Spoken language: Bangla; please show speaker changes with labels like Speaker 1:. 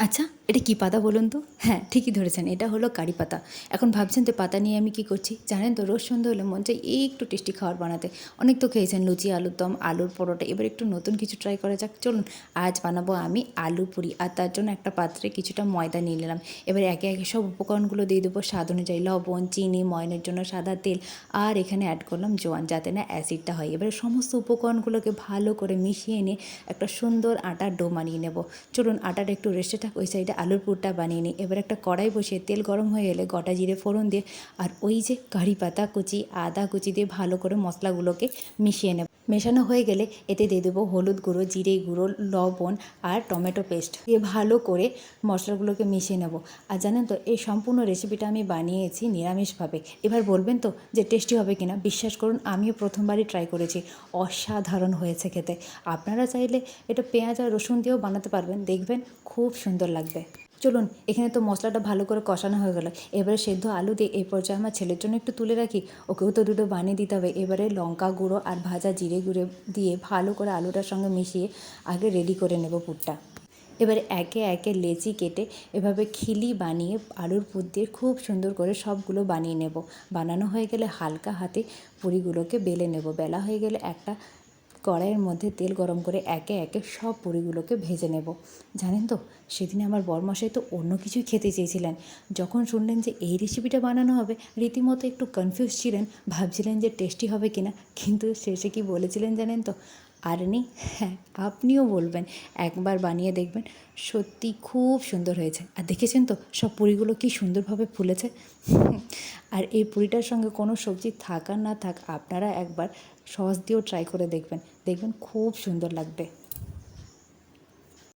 Speaker 1: আচ্ছা, এটা কী পাতা বলুন তো? হ্যাঁ, ঠিকই ধরেছেন, এটা হলো কারি পাতা। এখন ভাবছেন তো পাতা নিয়ে আমি কী করছি? জানেন তো রোজ সন্ধ্যে হলে মন চায় একটু টেস্টি খাবার বানাতে। অনেক তো খেয়েছেন লুচি, আলুর দম, আলুর পরোটা। এবার একটু নতুন কিছু ট্রাই করা যাক। চলুন, আজ বানাবো আমি আলু পুরি। আর তার জন্য একটা পাত্রে কিছুটা ময়দা নিয়ে নিলাম। এবার একে একে সব উপকরণগুলো দিয়ে দেবো স্বাদ অনুযায়ী। লবণ, চিনি, ময়নের জন্য সাদা তেল, আর এখানে অ্যাড করলাম জোয়ান, যাতে না অ্যাসিডটা হয়। এবারে সমস্ত উপকরণগুলোকে ভালো করে মিশিয়ে নিয়ে একটা সুন্দর আটার ডো বানিয়ে নেব। চলুন, আটাটা একটু রেস্টে থাক, ওই সাইডে আলুর পুরটা বানিয়ে নিই। এবার একটা কড়াই বসিয়ে তেল গরম হয়ে গেলে গোটা জিরে ফোড়ন দিয়ে আর ওই যে কারি পাতা কুচি, আদা কুচি দিয়ে ভালো করে মশলাগুলোকে মিশিয়ে নেব। মেশানো হয়ে গেলে এতে দিয়ে দেবো হলুদ গুঁড়ো, জিরে গুঁড়ো, লবণ আর টমেটো পেস্ট দিয়ে ভালো করে মশলাগুলোকে মিশিয়ে নেব। আর জানেন তো এই সম্পূর্ণ রেসিপিটা আমি বানিয়েছি নিরামিষভাবে। এবার বলবেন তো যে টেস্টি হবে কিনা? বিশ্বাস করুন, আমিও প্রথমবারই ট্রাই করেছি, অসাধারণ হয়েছে খেতে। আপনারা চাইলে এটা পেঁয়াজ আর রসুন দিয়েও বানাতে পারবেন, দেখবেন খুব সুন্দর লাগবে। চলুন, এখানে তো মশলাটা ভালো করে কষানো হয়ে গেল। এবারে সেদ্ধ আলু দিয়ে এই পর্যায়ে আমার ছেলের জন্য একটু তুলে রাখি, ওকেও তো দুটো বানিয়ে দিতে হবে। এবারে লঙ্কা গুঁড়ো আর ভাজা জিরে গুঁড়ো দিয়ে ভালো করে আলুটার সঙ্গে মিশিয়ে আগে রেডি করে নেব পুরটা। এবারে একে একে লেচি কেটে এভাবে খিলি বানিয়ে আলুর পুর দিয়ে খুব সুন্দর করে সবগুলো বানিয়ে নেব। বানানো হয়ে গেলে হালকা হাতে পুরিগুলোকে বেলে নেব। বেলা হয়ে গেলে একটা কড়াইয়ের মধ্যে তেল গরম করে একে একে সব পুরিগুলোকে ভেজে নেব। জানেন তো সেদিনে আমার বরমশাই তো অন্য কিছুই খেতে চেয়েছিলেন। যখন শুনলেন যে এই রেসিপিটা বানানো হবে, রীতিমতো একটু কনফিউজ ছিলেন, ভাবছিলেন যে টেস্টি হবে কিনা। কিন্তু শেষে কি বলেছিলেন জানেন তো? আর নেই, হ্যাঁ, আপনিও বলবেন, একবার বানিয়ে দেখবেন, সত্যি খুব সুন্দর হয়েছে। আর দেখেছেন তো সব পুরিগুলো কি সুন্দরভাবে ফুলেছে। আর এই পুরিটার সঙ্গে কোনো সবজি থাক আর না থাক, আপনারা একবার সস দিয়েও ট্রাই করে দেখবেন, দেখবেন খুব সুন্দর লাগবে।